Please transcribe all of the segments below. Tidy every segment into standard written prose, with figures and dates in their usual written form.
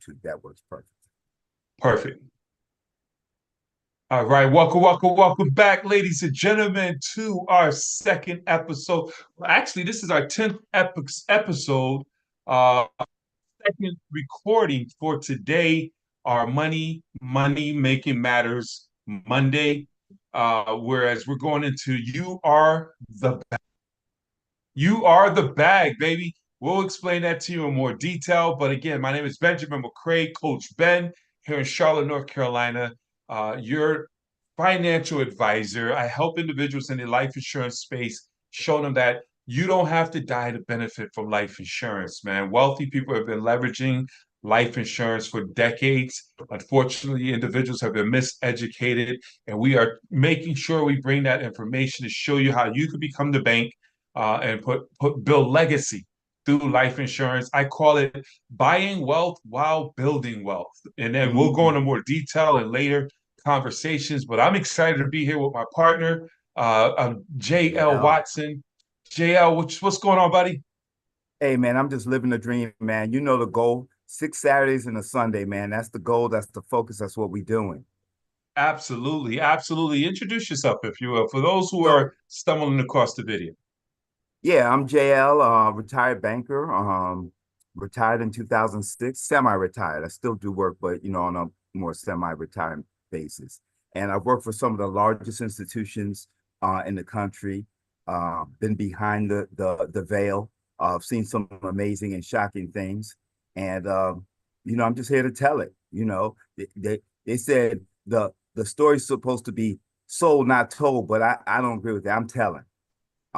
YouTube. That works perfect. Perfect. All right, welcome back, ladies and gentlemen, to our second episode. Well, actually, this is our 10th episode, uh, second recording for today, our money making matters Monday. Whereas we're going into you are the bag, baby. We'll explain that to you in more detail. But again, my name is Benjamin McCray, Coach Ben, here in Charlotte, North Carolina. Your financial advisor. I help individuals in the life insurance space, show them that you don't have to die to benefit from life insurance, man. Wealthy people have been leveraging life insurance for decades. Unfortunately, individuals have been miseducated, and we are making sure we bring that information to show you how you could become the bank and build legacy through life insurance. I call it buying wealth while building wealth. And then we'll go into more detail in later conversations. But I'm excited to be here with my partner, JL Yeah. Watson. JL, what's going on, buddy? Hey, man, I'm just living the dream, man. You know the goal. 6 Saturdays and a Sunday, man. That's the goal. That's the focus. That's what we're doing. Absolutely, absolutely. Introduce yourself, if you will, for those who So, are stumbling across the video. yeah, I'm JL, retired banker. Retired in 2006, semi-retired. I still do work, but on a more semi-retired basis. And I've worked for some of the largest institutions in the country. Been behind the veil. I've seen some amazing and shocking things, and I'm just here to tell it. They said the story's supposed to be sold, not told, but I don't agree with that. I'm telling.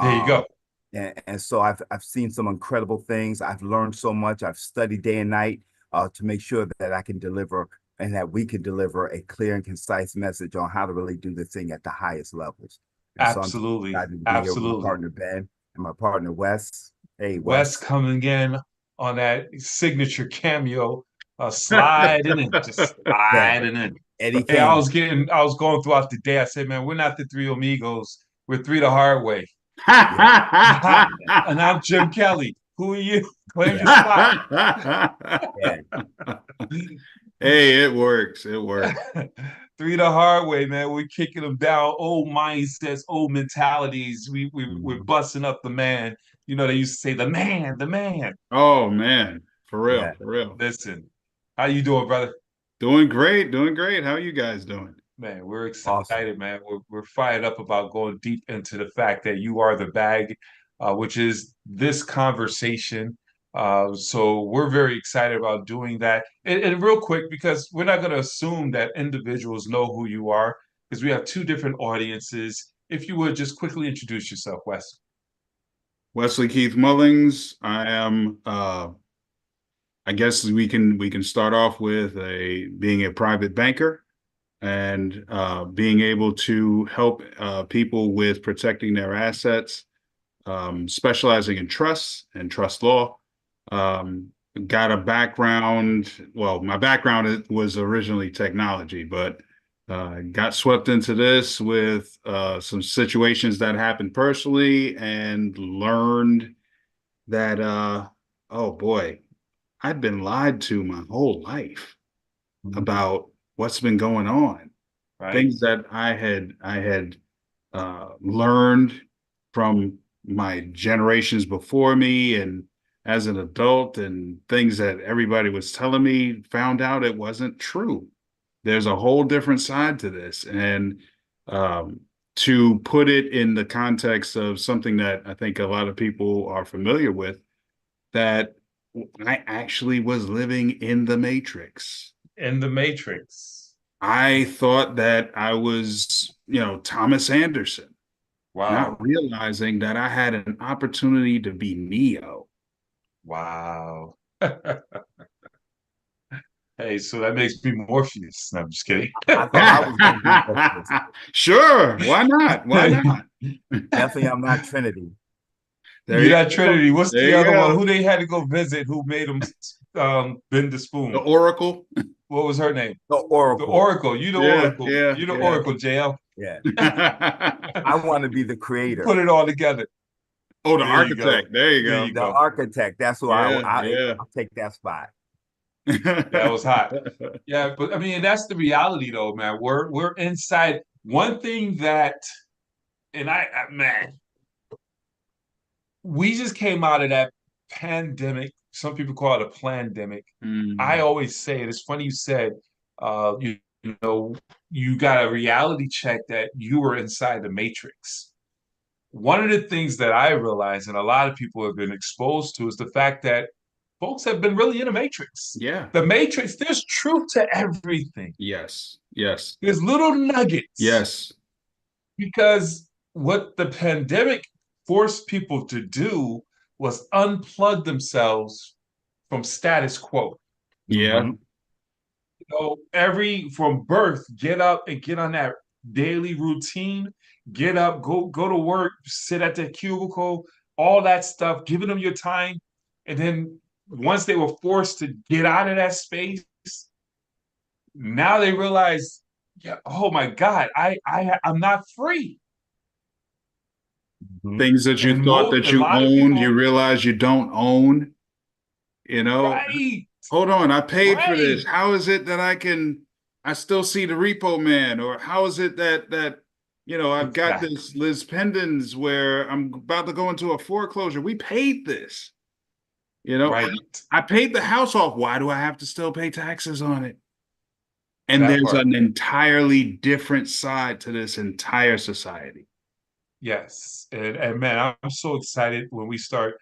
There you Um, go. and so I've seen some incredible things. I've learned so much. I've studied day and night to make sure that I can deliver and that we can deliver a clear and concise message on how to really do the thing at the highest levels. And so I'm just Absolutely, excited to be here with my absolutely. partner Ben and my partner Wes. Hey Wes Wes. coming in on that signature cameo, sliding in, just Yeah, sliding in. Eddie Hey, Kane. I was going throughout the day. I said, man, we're not the three amigos. We're three the hard way. Yeah, And I'm Jim Kelly. Who are you? Claim your spot. yeah, yeah. Hey, it works. It works. Three the hard way, man. We're kicking them down. Old mindsets, old mentalities. We're Mhm. busting up the man. You know, they used to say the man, the man. Oh man, for real, Yeah. for real. Listen, how you doing, brother? Doing great, doing great. How are you guys doing? Man, we're Awesome. excited, man. We're fired up about going deep into the fact that you are the bag, which is this conversation. So we're very excited about doing that. And real quick, because we're not going to assume that individuals know who you are, because we have two different audiences. If you would just quickly introduce yourself, Wes. Wesley Keith Mullings. I guess we can start off with a being a private banker and being able to help people with protecting their assets, specializing in trusts and trust law. Um, got a background. Well, my background was originally technology, but got swept into this with some situations that happened personally and learned that, oh boy, I'd been lied to my whole life Mhm. about what's been going on. Right? Things that I had learned from my generations before me and as an adult, and things that everybody was telling me, found out it wasn't true. There's a whole different side to this. And um, to put it in the context of something that I think a lot of people are familiar with, that I actually was living in the Matrix. In the Matrix. I thought that I was, Thomas Anderson, not Wow. realizing that I had an opportunity to be Neo. Wow. Hey, so that makes me Morpheus. No, I'm just kidding. I thought I was going to be Morpheus. Sure, why not? Why not? Definitely, I'm not Trinity. There You're you not go. Trinity. What's There the you other one? go. Who they had to go visit? Who made them bend the The spoon? Oracle. What was her name? The The Oracle. Oracle. You the Yeah, Oracle. yeah, You the yeah. Oracle, JL. Yeah. I want to be the Put creator, it all together. Oh, the There you go. architect. There you There go. you the go. architect. That's who Yeah, I'll yeah. take that spot. That was hot. Yeah, but I mean, that's the reality though, man. We're inside. One thing that, and man, we just came out of that pandemic. Some people call it a plandemic. I Mm, always say it. It's funny you said, you know, you got a reality check that you were inside the matrix. One of the things that I realize, and a lot of people have been exposed to, is the fact that folks have been really in a matrix. yeah. The matrix, there's truth to everything. Yes. Yes. There's little nuggets Yes. because what the pandemic forced people to do was unplug themselves from status quo. Yeah. Mhm. Every from birth, get up and get on that daily routine, get up, go to work, sit at the cubicle, all that stuff, giving them your time. And then once they were forced to get out of that space, now they realize, yeah, oh my God, I'm not free. Mhm. Things that you And thought most that a you lot of owned, you people, realize you don't own. You know, right, hold on, I paid for this. right, How is it that I still see the repo man? Or how is it that I've got exactly, this Liz Pendens where I'm about to go into a foreclosure. We paid this. You know, right. I paid the house off. Why do I have to still pay taxes on it? And That there's part. an entirely different side to this entire society. Yes. And man, I'm so excited when we start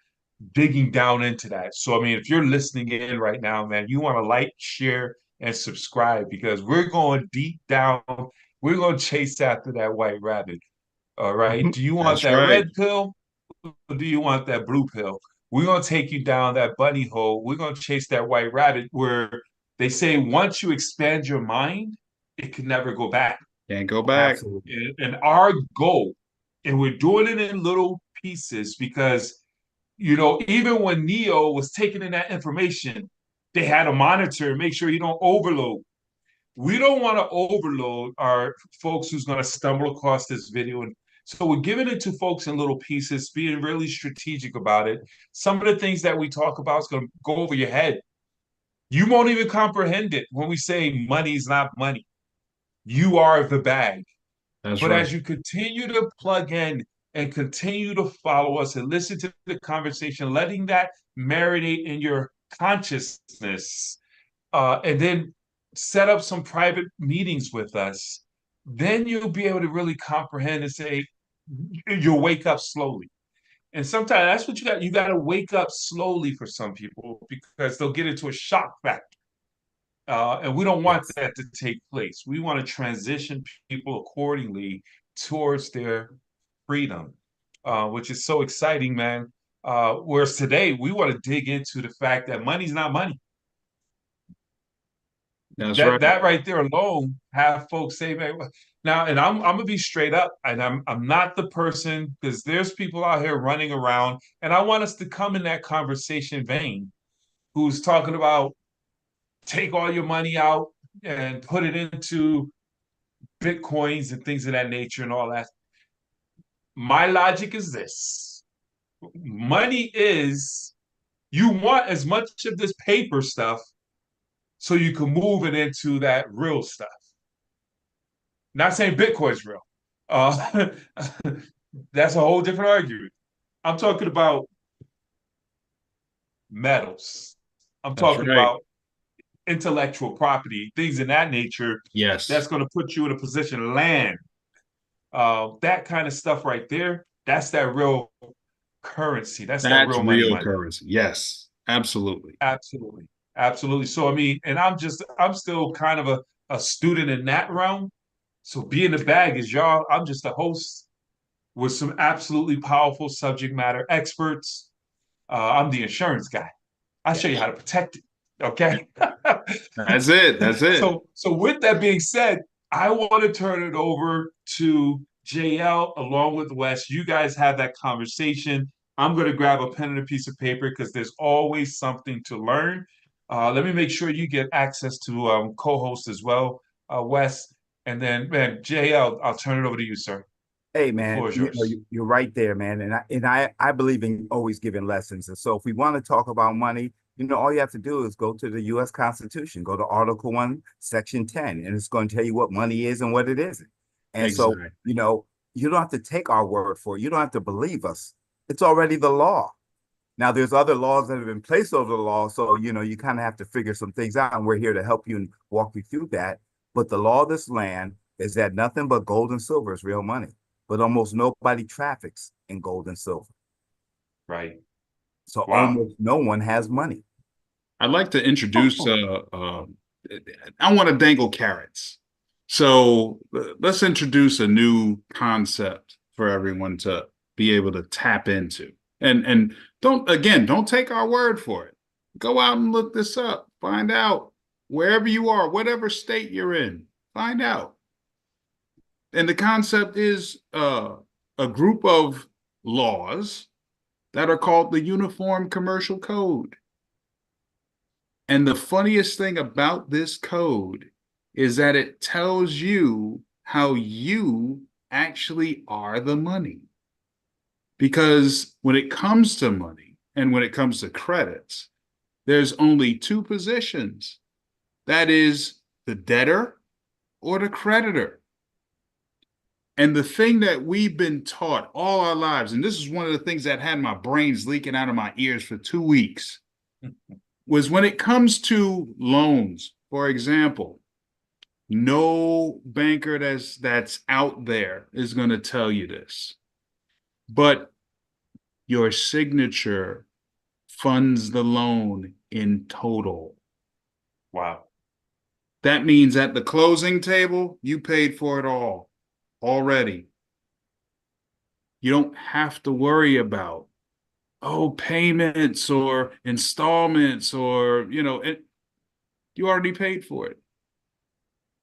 digging down into that. So, I mean, if you're listening in right now, man, you want to like, share, and subscribe because we're going deep down. We're going to chase after that white rabbit. All right. Do you want That's that right. red pill or do you want that blue pill? We're going to take you down that bunny hole. We're going to chase that white rabbit where they say once you expand your mind, it can never go back. Can't go back. Absolutely. And our goal, and we're doing it in little pieces because even when Neo was taking in that information, they had to monitor and make sure you don't overload. We don't want to overload our folks who's going to stumble across this video. And so we're giving it to folks in little pieces, being really strategic about it. Some of the things that we talk about is going to go over your head. You won't even comprehend it when we say money is not money. You are the bag. That's But right. as you continue to plug in and continue to follow us and listen to the conversation, letting that marinate in your consciousness, and then set up some private meetings with us, then you'll be able to really comprehend and say, you'll wake up slowly. And sometimes that's what you got. You got to wake up slowly for some people because they'll get into a shock factor. And we don't want Yes. that to take place. We want to transition people accordingly towards their freedom, which is so exciting, man. Whereas today, we want to dig into the fact that money's not money. That's right. That right there alone have folks say, man, now, and I'm gonna be straight up, and I'm not the person because there's people out here running around, and I want us to come in that conversation vein who's talking about take all your money out and put it into bitcoins and things of that nature and all that. My logic is this: money is you want as much of this paper stuff so you can move it into that real stuff. Not saying Bitcoin's real. Uh, that's a whole different argument. I'm talking about metals. I'm That's talking right. about intellectual property, things in that nature Yes. that's going to put you in a position to land. That kind of stuff right there, that's that real currency. That's that That's real money real money. currency. Yes. Absolutely. Absolutely. Absolutely. So, I mean, and I'm still kind of a student in that realm. So being the bag is y'all, I'm just a host with some absolutely powerful subject matter experts. I'm the insurance guy. I'll show you Yes. how to protect it. Okay. That's it. That's it. So with that being said, I want to turn it over to JL along with Wes. You guys have that conversation. I'm going to grab a pen and a piece of paper because there's always something to learn. Let me make sure you get access to co-host as well, Wes. And then, man, JL, I'll turn it over to you, sir. Hey The man, floor is yours. you're right there, man. And I believe in always giving lessons. And so if we want to talk about money, all you have to do is go to the U.S. Constitution, go to Article 1, Section 10, and it's going to tell you what money is and what it isn't. And so, Exactly. you don't have to take our word for it. You don't have to believe us. It's already the law. Now, there's other laws that have been placed over the law. So, you kind of have to figure some things out. And we're here to help you and walk you through that. But the law of this land is that nothing but gold and silver is real money. But almost nobody traffics in gold and silver. Right. So Wow. almost no one has money. I'd like to introduce, I want to dangle carrots. So let's introduce a new concept for everyone to be able to tap into. And don't take our word for it. Go out and look this up. Find out wherever you are, whatever state you're in, find out. And the concept is a group of laws that are called the Uniform Commercial Code. And the funniest thing about this code is that it tells you how you actually are the money. Because when it comes to money and when it comes to credits, there's only two positions. That is the debtor or the creditor. And the thing that we've been taught all our lives, and this is one of the things that had my brains leaking out of my ears for 2 weeks, was when it comes to loans, for example, no banker that's out there is going to tell you this, but your signature funds the loan in total. Wow. That means at the closing table, you paid for it all already. You don't have to worry about, payments or installments or, you already paid for it.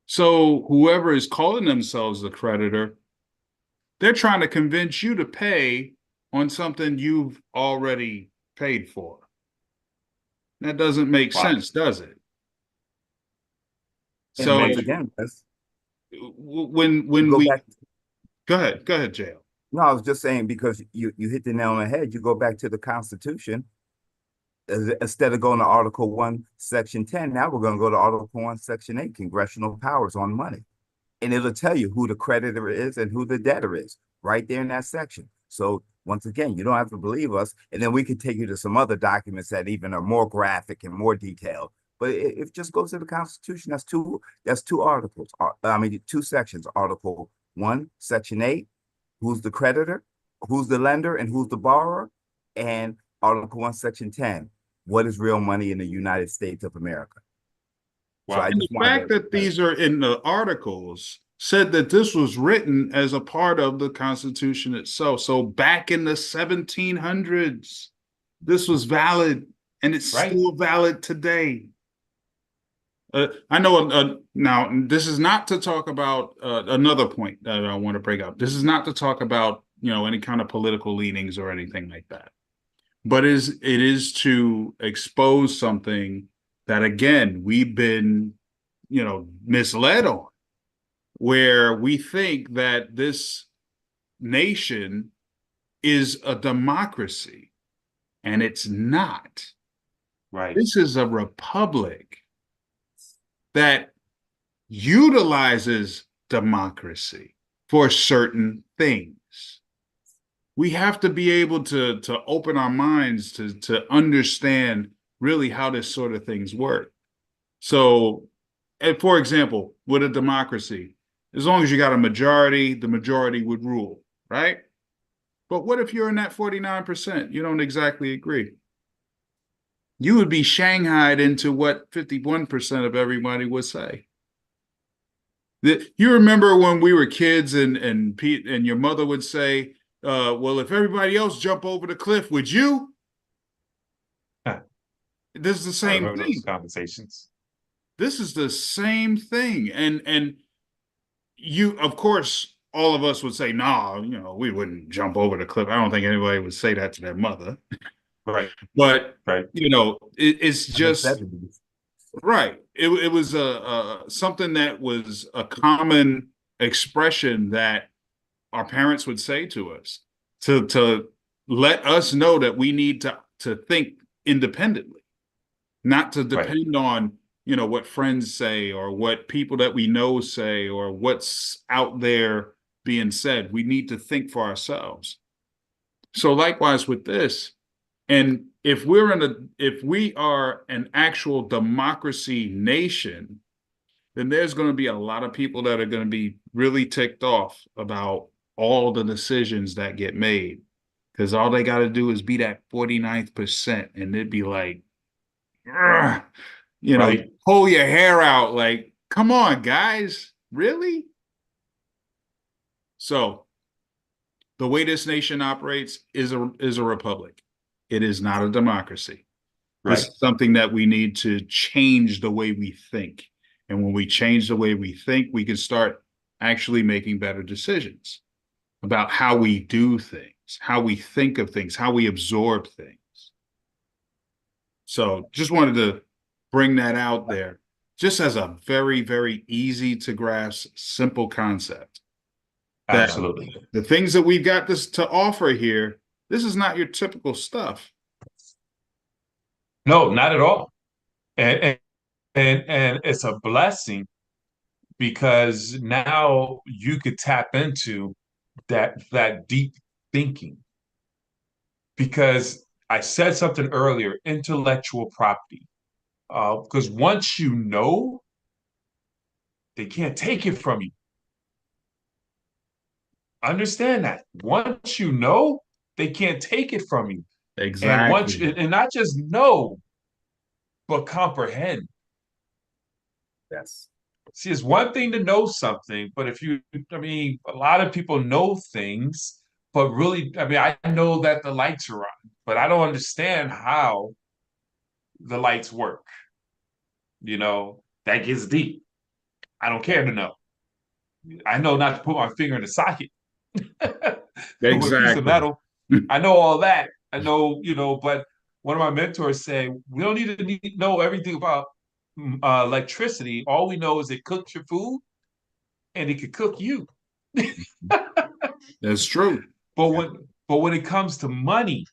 So whoever is calling themselves the creditor, they're trying to convince you to pay on something you've already paid for. That doesn't make sense, does it? And So once again, when go we back. go ahead, JL. No, I was just saying, because you hit the nail on the head. You go back to the Constitution. Instead of going to Article 1, Section 10, now we're going to go to Article 1, Section 8, congressional powers on money. And it'll tell you who the creditor is and who the debtor is right there in that section. So once again, you don't have to believe us. And then we can take you to some other documents that even are more graphic and more detailed. But it just goes to the Constitution. That's two articles. Two sections. Article 1, Section 8, who's the creditor, who's the lender, and who's the borrower. And Article 1, Section 10, what is real money in the United States of America? Wow. So I And just the wanted fact that these are in the articles said that this was written as a part of the Constitution itself. So back in the 1700s, this was valid, and it's still valid today. I know now, this is not to talk about another point that I want to bring up. This is not to talk about, any kind of political leanings or anything like that. But it is to expose something that, again, we've been, misled on, where we think that this nation is a democracy, and it's not. Right. This is a republic that utilizes democracy for certain things. We have to be able to open our minds to understand really how this sort of things work. So, for example, with a democracy, as long as you got a majority, the majority would rule, right? But what if you're in that 49%? You don't exactly agree. You would be shanghaied into what 51% of everybody would say. You remember when we were kids and Pete and your mother would say, well, if everybody else jump over the cliff, would you? This is the same thing. Those conversations. This is the same thing. And you, of course, all of us would say, nah, we wouldn't jump over the cliff. I don't think anybody would say that to their mother. Right. But, right. It's just, right. It was something that was a common expression that our parents would say to us to let us know that we need to think independently. not to Right. depend on, what friends say or what people that we know say or what's out there being said. We need to think for ourselves. So likewise with this, and if we are an actual democracy nation, then there's going to be a lot of people that are going to be really ticked off about all the decisions that get made. Because all they got to do is be that 49th percent, and they'd be like, "Ugh," Right. pull your hair out. Like, come on, guys, really? So the way this nation operates is a republic. It is not a democracy. This Right. is something that we need to change the way we think. And when we change the way we think, we can start actually making better decisions about how we do things, how we think of things, how we absorb things. So just wanted to bring that out there, just as a very, very easy to grasp, simple concept. That Absolutely. the things that we've got to offer here, this is not your typical stuff. No, not at all. And it's a blessing because now you could tap into that deep thinking. Because I said something earlier, intellectual property. Because once you know, they can't take it from you. Understand that. Once you know, they can't take it from you. Exactly. And not just know, but comprehend. Yes. See, it's one thing to know something, but I mean, a lot of people know things, but really, I mean, I know that the lights are on, but I don't understand how the lights work. That gets deep. I don't care to know. I know not to put my finger in the socket with a piece of Exactly. metal. I know all that. I know, but one of my mentors say, we don't need to know everything about electricity. All we know is it cooks your food and it could cook you. That's true. But when it comes to money,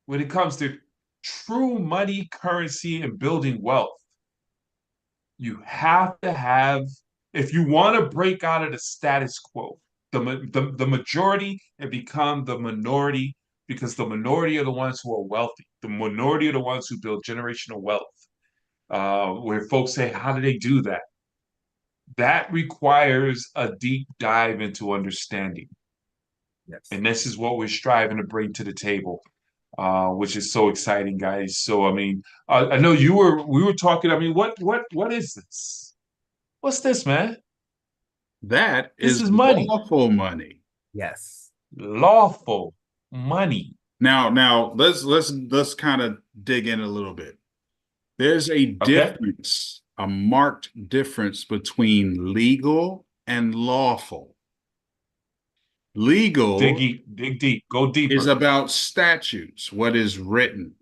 when it comes to true money, currency, and building wealth, you have to have, if you want to break out of the status quo, the majority and become the minority, because the minority are the ones who are wealthy. The minority are the ones who build generational wealth. Where folks say, how do they do that? That requires a deep dive into understanding. Yes. And this is what we're striving to bring to the table, which is so exciting, guys. So, I mean, I know we were talking. I mean, what is this? What's this, man? That This is is money, lawful money. Yes. lawful money. Now let's kind of dig in a little bit. There's a Okay, difference, a marked difference between legal and lawful. Legal dig deep, go is deeper. about statutes, what is written.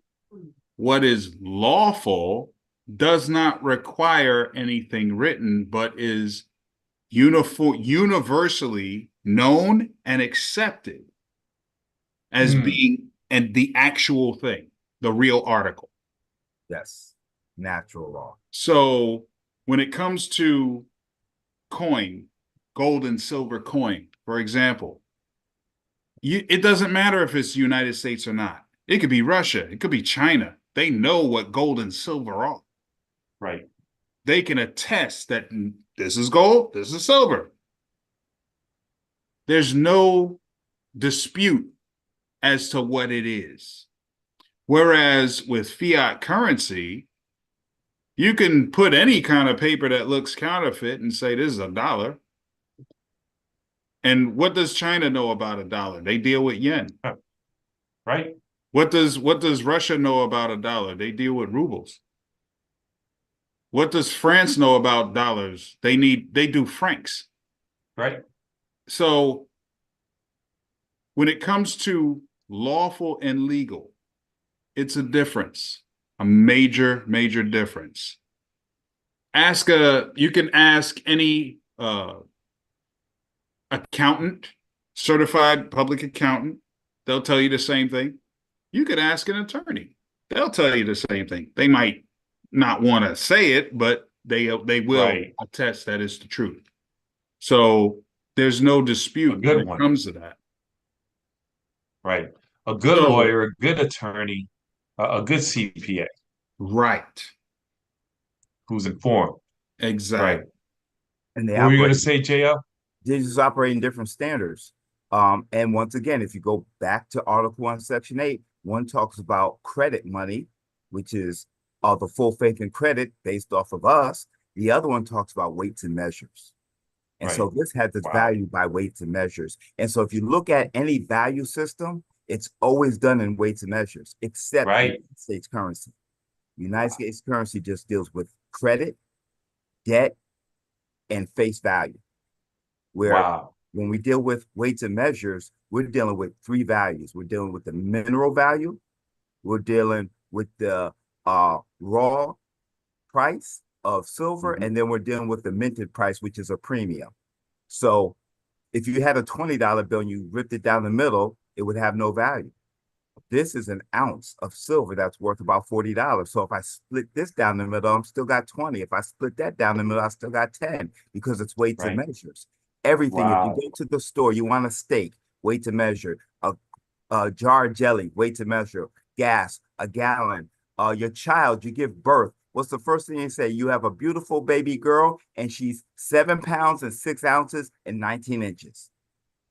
What is lawful does not require anything written, but is universally known and accepted as Mm, being and the actual thing, the real article. Yes. Natural law. So when it comes to coin, gold and silver coin, for example, it doesn't matter if it's the United States or not. It could be Russia, it could be China. They know what gold and silver are. right. They can attest that this is gold, this is silver. There's no dispute as to what it is. Whereas with fiat currency, you can put any kind of paper that looks counterfeit and say this is a dollar. And what does China know about a dollar? They deal with yen. Right, What does Russia know about a dollar? They deal with rubles. What does France know about dollars? They do francs. right. So when it comes to lawful and legal, it's a difference, a major, major difference. You can ask any accountant, certified public accountant. They'll tell you the same thing. You could ask an attorney. they'll tell you the same thing. They might not want to say it, but they will Right. attest that it's the truth. So there's no A dispute when good it one. comes to that. Right. A good So lawyer, a good attorney, a good CPA right, who's informed. Right. exactly. And they What were you going to operate, say, JL? they just operate in different standards. And once again, if you go back to Article 1, Section 8, one talks about credit money, which is the full faith and credit based off of us. The other one talks about weights and measures. And Right. so this has its Wow. value by weights and measures. And so if you look at any value system, it's always done in weights and measures, except the Right. United States currency. United States currency just deals with credit, debt, and face value. Where Wow. when we deal with weights and measures, we're dealing with three values. We're dealing with the mineral value, we're dealing with the raw price of silver, Mhm. and then we're dealing with the minted price, which is a premium. So if you had a $20 bill and you ripped it down the middle, it would have no value. This is an ounce of silver that's worth about $40. So if I split this down the middle, I'm still got 20. If I split that down the middle, I still got 10 because it's weights and Right. measures. Everything, if you Wow. go to the store, you want a steak, weight to measure, a jar of jelly, weight to measure, gas, a gallon, your child, you give birth. What's the first thing you say? You have a beautiful baby girl and she's 7 pounds and 6 ounces and 19 inches.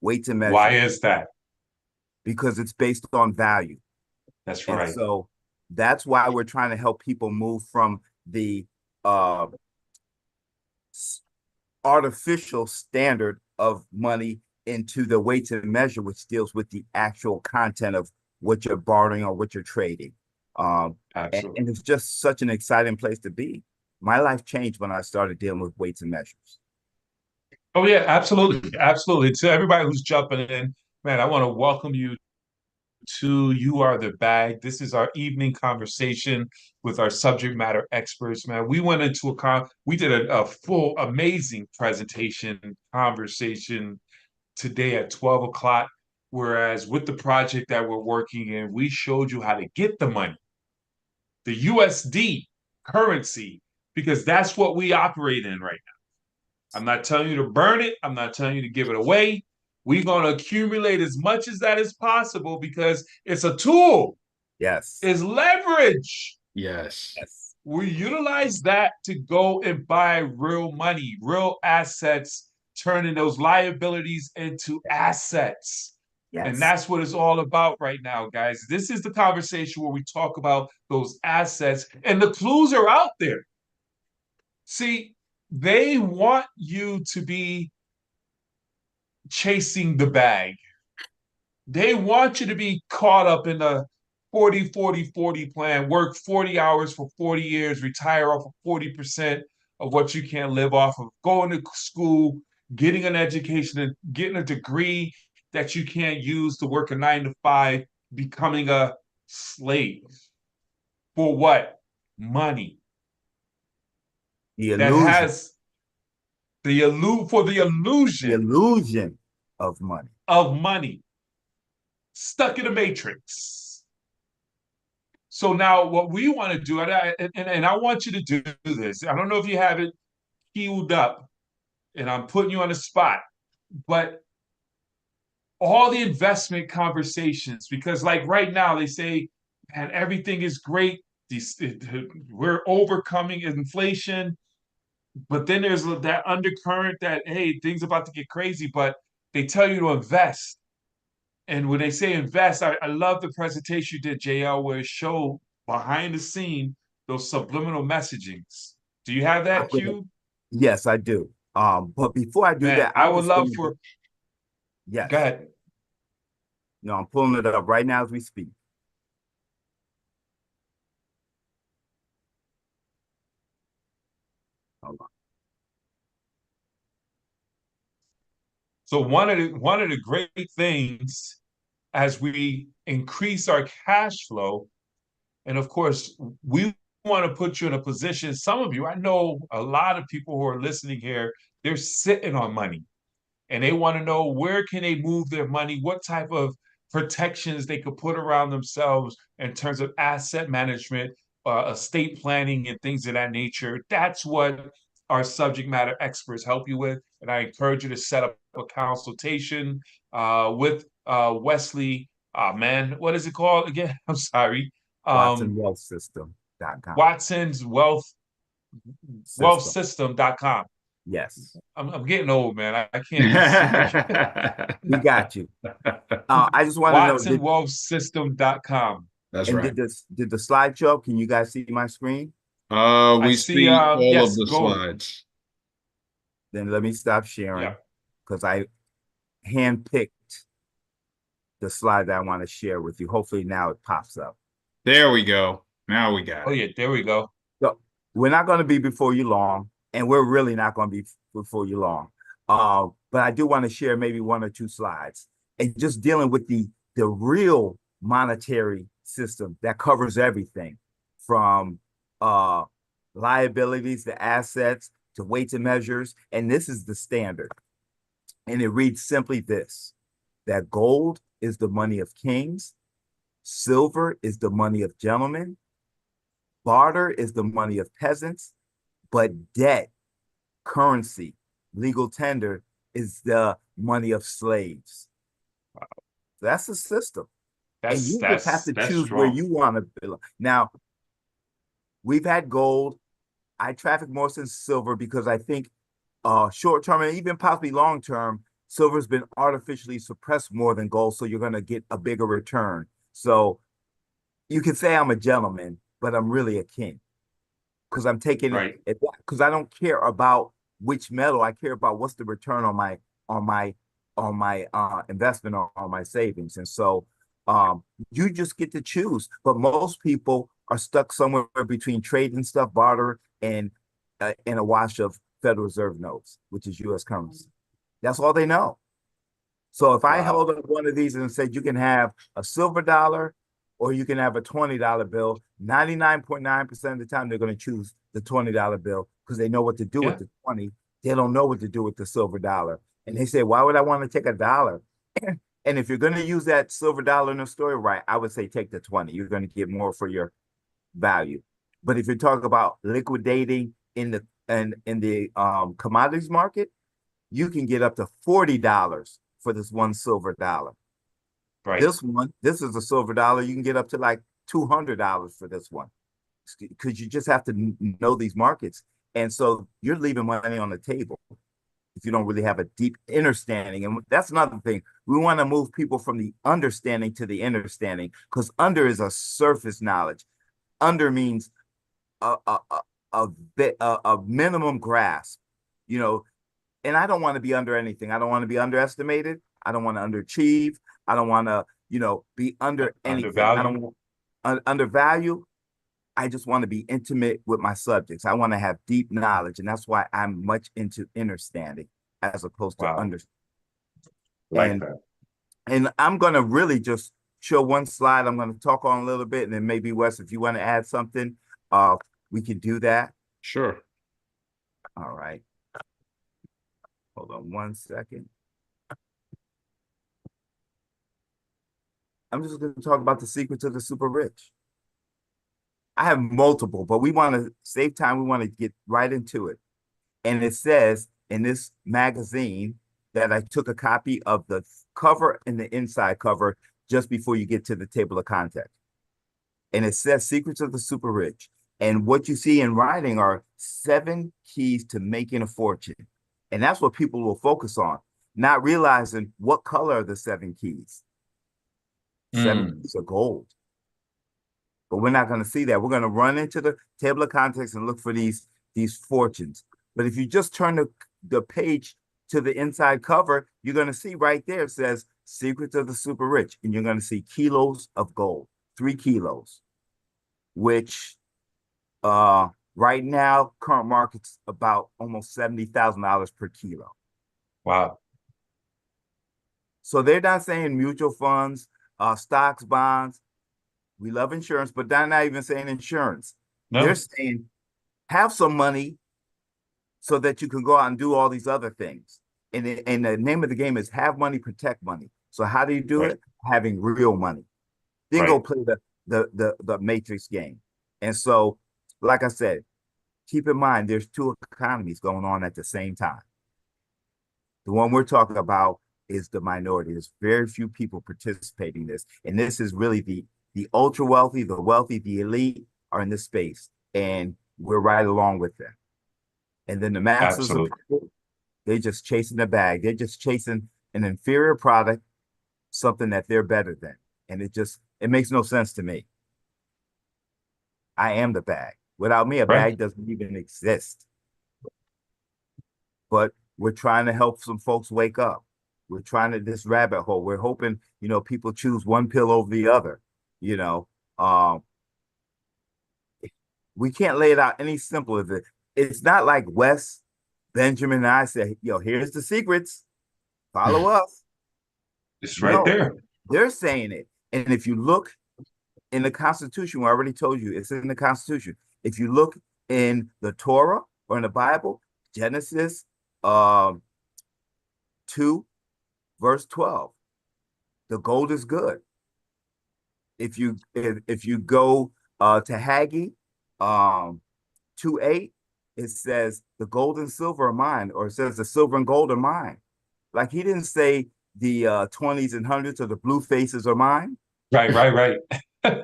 Weight to Why measure is that? because it's based on value. That's And right. so that's why we're trying to help people move from the uh, artificial standard of money into the weight to measure, which deals with the actual content of what you're borrowing or what you're trading. And Absolutely. it's just such an exciting place to be. My life changed when I started dealing with weights and measures. Oh yeah, absolutely. Absolutely. To everybody who's jumping in, man, I want to welcome you to You Are the Bag. This is our evening conversation with our subject matter experts, man. We went into we did a full amazing presentation conversation today at 12 o'clock. Whereas with the project that we're working in, we showed you how to get the money, the USD currency, because that's what we operate in right now. I'm not telling you to burn it. I'm not telling you to give it away. We're going to accumulate as much as that is possible because it's a tool, Yes. it's leverage. Yes. Yes. We utilize that to go and buy real money, real assets, turning those liabilities into assets. And Yes. that's what it's all about right now, guys. This is the conversation where we talk about those assets, and the clues are out there. See, they want you to be chasing the bag. They want you to be caught up in the 40-40-40 plan, work 40 hours for 40 years, retire off of 40% of what you can't live off of, going to school, getting an education, and getting a degree that you can't use to work a 9 to 5, becoming a slave. For what? Money. The That illusion, has the the illusion illusion of money. of money, stuck in a matrix. So now what we want to do, and I want you to do this. I don't know if you have it queued up, and I'm putting you on the spot, but all the investment conversations, because like right now they say, man, everything is great. We're overcoming inflation, but then there's that undercurrent that, hey, things about to get crazy, but they tell you to invest. And when they say invest, I love the presentation you did, JL, where it showed behind the scene those subliminal messagings. Do you have I'm that gonna, cue? yes, I do. But before I do Man, that, I I'm would just love going to, for, go yes, ahead. no, I'm pulling it up right now as we speak. Hold on. So one of the great things as we increase our cash flow, and of course, we want to put you in a position. Some of you, I know a lot of people who are listening here, they're sitting on money and they want to know where can they move their money, what type of protections they could put around themselves in terms of asset management, estate planning, and things of that nature. That's what our subject matter experts help you with. And I encourage you to set up a consultation with Wesley. Man, what is it called again? I'm sorry. WatsonWealthSystem.com. Watson's System. wealthsystem.com. Yes. I'm getting old, man. I can't get sick. We got you. I just want to know, watsonwealthsystem.com. That's and right. did the slide show up? Can you guys see my screen? We see all yes, of the go. slides. Then let me stop sharing because I handpicked the slide that I want to share with you. Hopefully now it pops up. There we go. Now we got it. Oh yeah, there we go. So we're not going to be before you long, and we're really not going to be before you long. But I do want to share maybe one or two slides and just dealing with the real monetary system that covers everything from liabilities to assets to weights and measures. And this is the standard. And it reads simply this, that gold is the money of kings, silver is the money of gentlemen, barter is the money of peasants, but debt, currency, legal tender is the money of slaves. Wow. That's the system. And you just have to choose strong. where you want to belong. Now, we've had gold. I traffic more since silver because I think short term and even possibly long term, silver's been artificially suppressed more than gold, so you're going to get a bigger return. So you can say I'm a gentleman, but I'm really a king because I'm taking it because I don't care about which metal. I care about what's the return on my investment or on my savings. And so you just get to choose. But most people are stuck somewhere between trading stuff, barter, and a wash of Federal Reserve notes, which is U.S. currency. That's all they know. So if I held up one of these and said you can have a silver dollar or you can have a $20 bill, 99.9% of the time they're going to choose the $20 bill because they know what to do with the 20. They don't know what to do with the silver dollar. And they say, why would I want to take a dollar? And if you're going to use that silver dollar in the story, right, I would say take the 20. You're going to get more for your value. But if you're talking about liquidating in the commodities market, you can get up to $40 for this one silver dollar. Right. This is a silver dollar. You can get up to like $200 for this one because you just have to know these markets. And so you're leaving money on the table if you don't really have a deep understanding. And that's another thing. We want to move people from the understanding to the understanding because under is a surface knowledge. Under means a minimum grasp, you know, and I don't want to be under anything. I don't want to be underestimated. I don't want to underachieve. I don't want to, be under anything. Undervalue. I don't want undervalue. I just want to be intimate with my subjects. I want to have deep knowledge. And that's why I'm much into understanding as opposed to understanding. And I'm going to really just show one slide. I'm going to talk on a little bit. And then maybe, Wes, if you want to add something, we can do that. Sure. All right. Hold on one second. I'm just going to talk about the secrets of the super rich. I have multiple, but we want to save time. We want to get right into it. And it says in this magazine that I took a copy of the cover and the inside cover just before you get to the table of contents. And it says Secrets of the Super Rich. And what you see in writing are 7 keys to making a fortune. And that's what people will focus on, not realizing what color are the 7 keys. 7 keys are gold. But we're not going to see that. We're going to run into the table of contents and look for these fortunes. But if you just turn the page to the inside cover, you're going to see right there, it says Secrets of the Super Rich. And you're going to see kilos of gold, 3 kilos, which right now, current market's about almost $70,000 per kilo. Wow. So they're not saying mutual funds, stocks, bonds. We love insurance, but they're not even saying insurance. No. They're saying have some money so that you can go out and do all these other things. And the name of the game is have money, protect money. So how do you do Right. it? Having real money. Then Right. go play the matrix game. And so, like I said, keep in mind there's two economies going on at the same time. The one we're talking about is the minority. There's very few people participating in this. And this is really the ultra wealthy, the wealthy, the elite are in this space. And we're right along with them. And then the masses of Absolutely. people, they're just chasing the bag. They're just chasing an inferior product, something that they're better than. And it makes no sense to me. I am the bag. Without me, a Right. bag doesn't even exist. But we're trying to help some folks wake up. We're trying to this rabbit hole. We're hoping, people choose one pill over the other. You know, um, we can't lay it out any simpler. It's not like Wes, Benjamin, and I say, here's the secrets. Follow us. It's right No, there. they're saying it. And if you look in the Constitution, I already told you it's in the Constitution. If you look in the Torah or in the Bible, Genesis 2, verse 12, the gold is good. If you go to Haggai 2:8, it says the gold and silver are mine, or it says the silver and gold are mine. Like he didn't say the 20s and hundreds or the blue faces are mine. Right. Right. Right.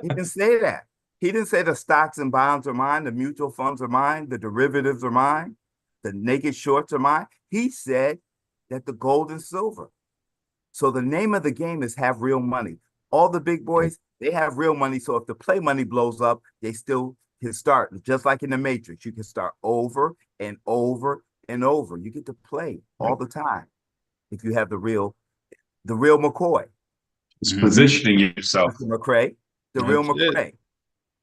He didn't say that. He didn't say the stocks and bonds are mine, the mutual funds are mine, the derivatives are mine, the naked shorts are mine. He said that the gold and silver. So the name of the game is have real money. All the big boys, they have real money. So if the play money blows up, they still can start. Just like in the Matrix, you can start over and over and over. You get to play all the time if you have the real McCoy, It's Mhm. positioning yourself. Mr. McCray, the real That's it. McCray.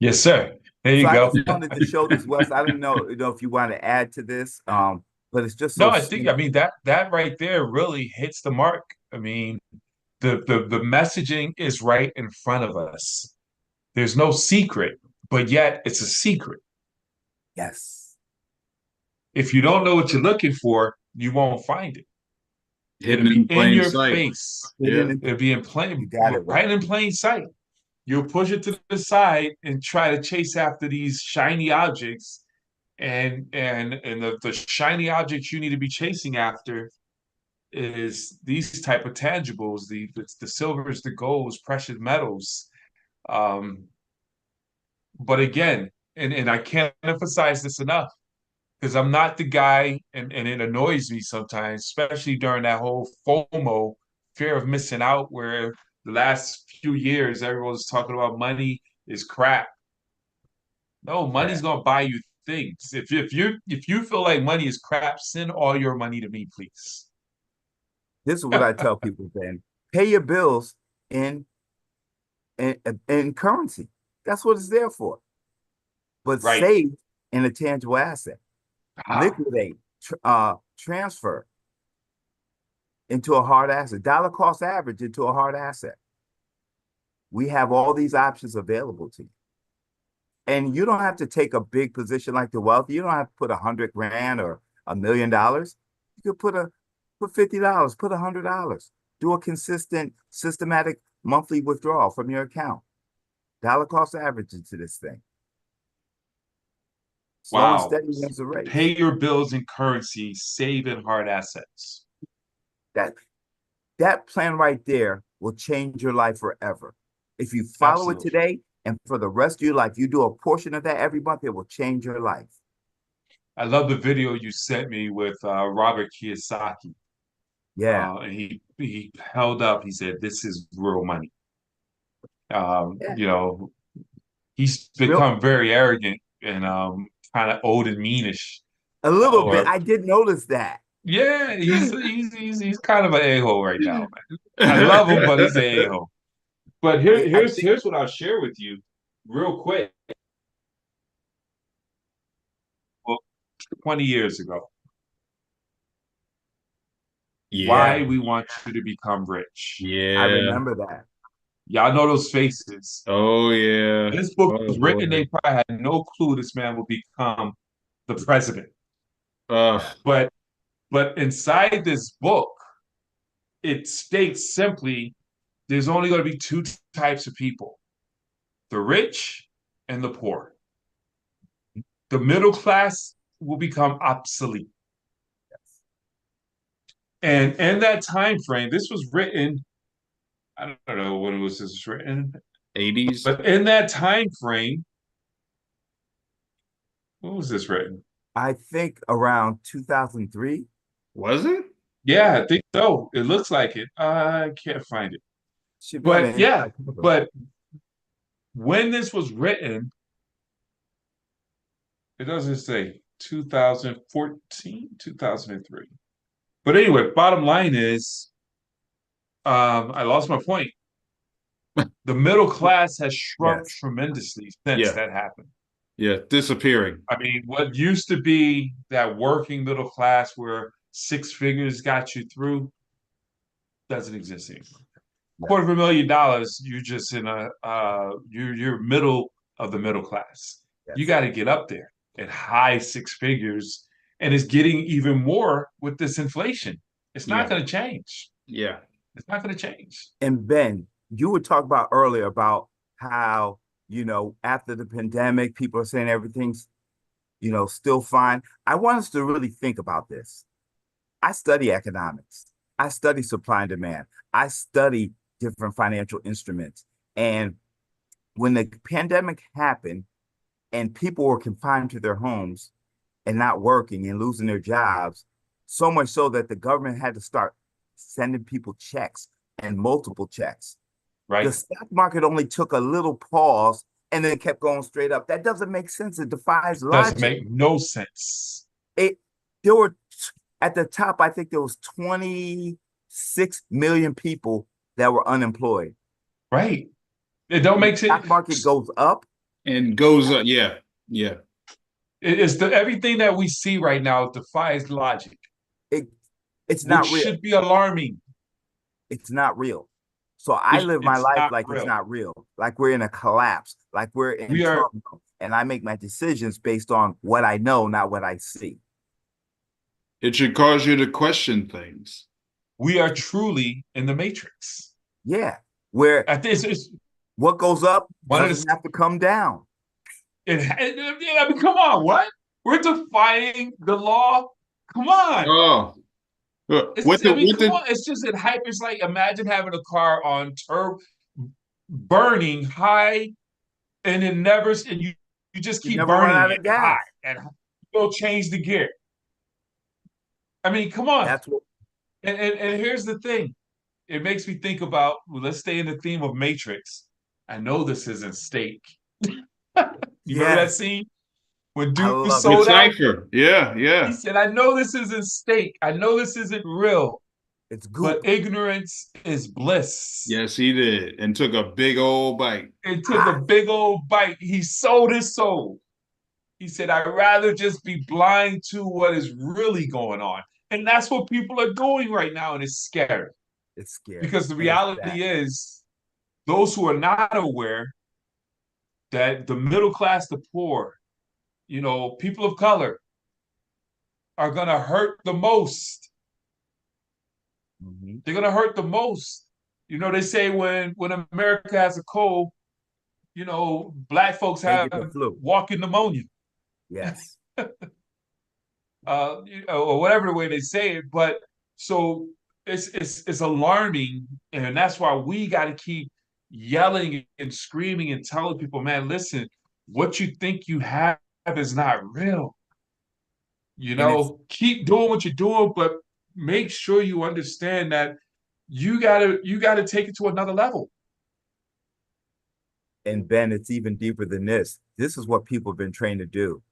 Yes, sir. There So you I go. just wanted to show this, Wes. I didn't know, if you want to add to this, but it's just No, so I think, I simple. mean, that right there really hits the mark. I mean, the messaging is right in front of us. There's no secret, but yet it's a secret. Yes. If you don't know what you're looking for, you won't find it. It'll Hidden be in in plain your sight. face. Yeah. It'll be in You plain, got it, Wes. right in plain sight. You'll push it to the side and try to chase after these shiny objects, and the shiny objects you need to be chasing after is these type of tangibles, the silvers, the golds, precious metals. Um, but again, and I can't emphasize this enough because I'm not the guy, and it annoys me sometimes, especially during that whole FOMO, fear of missing out, where the last few years everyone's talking about money is crap. No, Yeah. money's gonna buy you things. If you feel like money is crap, send all your money to me, please. This is what I tell people, Ben. Pay your bills in in currency. That's what it's there for. But Right. save in a tangible asset. Ah, Liquidate, transfer into a hard asset. Dollar cost average into a hard asset. We have all these options available to you. And you don't have to take a big position like the wealthy. You don't have to put 100 grand or $1 million. You could put $50, put $100. Do a consistent, systematic monthly withdrawal from your account. Dollar cost average into this thing. Slow and wow. steady wins the race. Pay your bills in currency, save in hard assets. That that plan right there will change your life forever. If you follow it Absolutely. today and for the rest of your life, you do a portion of that every month, it will change your life. I love the video you sent me with Robert Kiyosaki. Yeah. And he held up, he said, "This is real money." Yeah. You know, he's Real become very arrogant and kind of old and meanish. a little bit. Or I did notice that. yeah, he's kind of an a-hole right now, man. I love him, but he's an a-hole. But I think here's what I'll share with you real quick. Well, 20 years ago, Yeah. why we want you to become rich. I Yeah. remember that. Y'all know those faces. Oh yeah. This book Oh was written, boy. they probably had no clue this man would become the president. Uh But inside this book, it states simply there's only going to be two types of people: the rich and the poor. The middle class will become obsolete. And in that time frame, this was written, I don't know when it was written, 80s. but in that time frame, when was this written? I think around 2003. Was it? Yeah, I think so. It looks like it. I can't find it. Should be on But the yeah, inside cover. but when this was written, it doesn't say 2014, 2003. But anyway, bottom line is, I lost my point. The middle class has shrunk Yes. tremendously since Yeah. that happened. Yeah, disappearing. I mean, what used to be that working middle class where six figures got you through doesn't exist anymore. $250,000, you're just in you're middle of the middle class. Yes. You got to get up there at high six figures, and it's getting even more with this inflation. It's not going to change. Yeah. It's not going to change. And Ben, you were talking about earlier about how, after the pandemic, people are saying everything's, still fine. I want us to really think about this. I study economics. I study supply and demand. I study different financial instruments. And when the pandemic happened and people were confined to their homes and not working and losing their jobs, so much so that the government had to start sending people checks and multiple checks. Right. The stock market only took a little pause and then kept going straight up. That doesn't make sense. It defies logic. Doesn't make no sense. There were at the top, I think there was 26 million people that were unemployed. Right. It don't make sense. Stock market goes up and goes up. Yeah. Yeah. It's everything that we see right now defies logic. It's not real. Which should be alarming. It's not real. So I live my life like real. It's not real, like we're in a collapse, like we're in turmoil, and I make my decisions based on what I know, not what I see. It should cause you to question things. We are truly in the matrix. Yeah, where what goes up doesn't have to come down. I mean, come on, what? We're defying the law? Come on. Oh. It's just hype. It's like, imagine having a car on burning high, and it never, and you just keep burning it high, and you'll change the gear. I mean, come on. That's what. And here's the thing. It makes me think about, let's stay in the theme of Matrix. I know this isn't steak. You remember that scene? When dude sold out? Yeah, yeah. He said, I know this isn't steak. I know this isn't real. It's good. But ignorance is bliss. Yes, he did. And took a big old bite. It took a big old bite. He sold his soul. He said, I'd rather just be blind to what is really going on. And that's what people are doing right now. And it's scary. It's scary. Because the reality is, those who are not aware that the middle class, the poor, people of color are going to hurt the most. Mm-hmm. They're going to hurt the most. They say when America has a cold, black folks have walking pmonia. Yes. Or whatever the way they say it. But so it's alarming. And that's why we got to keep yelling and screaming and telling people, man, listen, what you think you have is not real. Keep doing what you're doing, but make sure you understand that you gotta take it to another level. And Ben, it's even deeper than this. This is what people have been trained to do.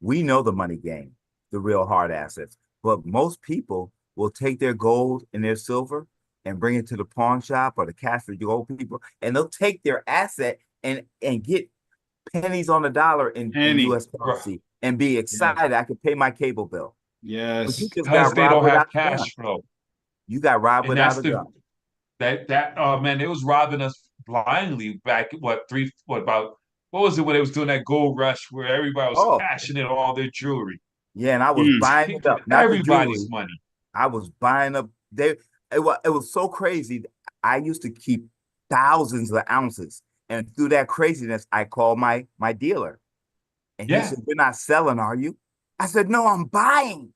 We know the money game, the real hard assets, but most people will take their gold and their silver and bring it to the pawn shop or the cash for gold people, and they'll take their asset and get pennies on the dollar in U.S. currency and be excited. I can pay my cable bill. Yes, because they don't have cash flow. You got robbed without a gun. Man, it was robbing us blindly back. What was it when they was doing that gold rush where everybody was cashing in all their jewelry? Yeah, and I was buying it up. Not everybody's money. I was buying up. It was so crazy. I used to keep thousands of ounces. And through that craziness, I called my dealer. And he Yeah, said, "You're not selling, are you?" I said, "No, I'm buying."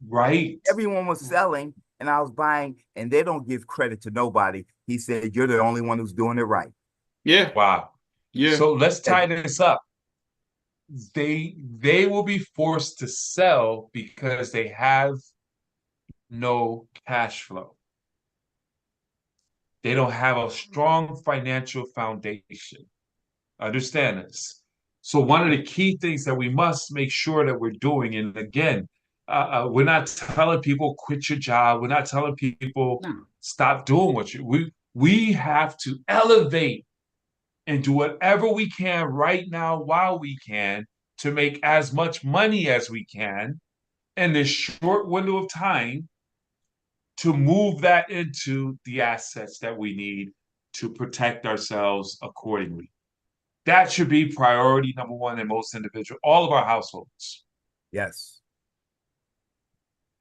right. Everyone was selling and I was buying, and they don't give credit to nobody. He said, "You're the only one who's doing it right." Yeah. Wow. Yeah. So let's And tie this up. They will be forced to sell because they have no cash flow. They don't have a strong financial foundation. Understand this. So one of the key things that we must make sure that we're doing, and again, we're not telling people quit your job. We're not telling people No. stop doing what you. We have to elevate and do whatever we can right now while we can to make as much money as we can in this short window of time to move that into the assets that we need to protect ourselves accordingly. That should be priority number one in most individuals, all of our households. yes,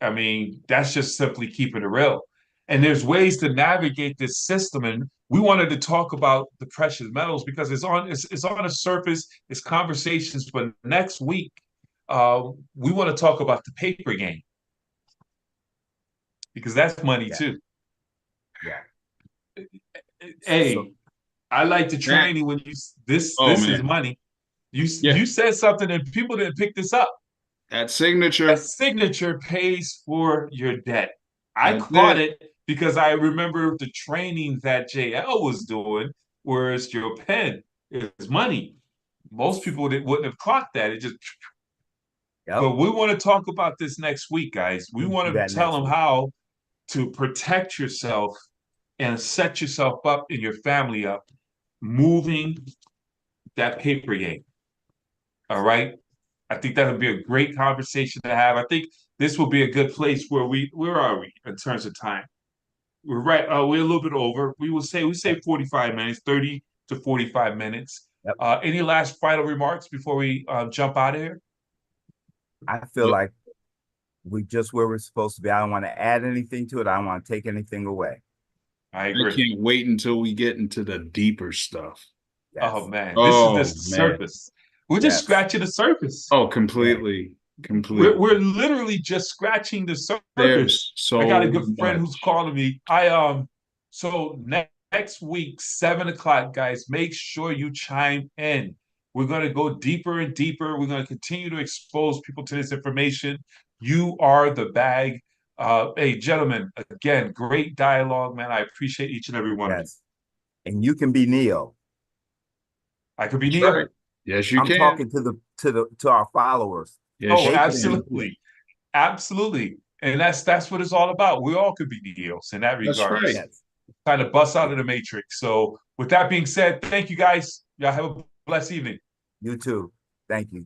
I mean, that's just simply keeping it real. And there's ways to navigate this system. And we wanted to talk about the precious metals because it's on a surface, it's conversations. But next week, we want to talk about the paper game because that's money yeah, too. yeah. So Hey, I like the That, training when this oh this is man. money. You Yeah. you said something and people didn't pick this up. That That signature. signature pays for your debt. I That's caught it. it because I remember the training that JL was doing, whereas your pen is money. Most people wouldn't have caught that. It just, yep, but we want to talk about this next week, guys. We we'll do want that to tell next them week. how to protect yourself and set yourself up and your family up, moving that paper game. All right. I think that would be a great conversation to have. I think this will be a good place where are we in terms of time? We're right. We're a little bit over. We say 45 minutes, 30 to 45 minutes. Yep. Any last final remarks before we jump out of here? I feel like we just where we're supposed to be. I don't want to add anything to it. I don't want to take anything away. I I agree. can't wait until we get into the deeper stuff. Oh Yes, man, this is Oh just the man. surface. We're just yes, scratching the surface. Oh, yeah, completely. We're, Completely. we're literally just scratching the surface. There's I got a so good friend who's much. calling me. So next week, 7 o'clock, guys, make sure you chime in. We're gonna go deeper and deeper. We're gonna continue to expose people to this information. You are the bag. Hey, gentlemen, again, great dialogue, man. I appreciate each and every one of you. yes. And you can be Neo. I could be That's Neil. right. Yes, you I'm can. talking to our followers. Yes, Oh, They you can be can. too. absolutely. Absolutely. And that's what it's all about. We all could be Neos in that That's right. regards. Yes, Kind of bust out of the matrix. So with that being said, thank you guys. Y'all have a blessed evening. you too. Thank you.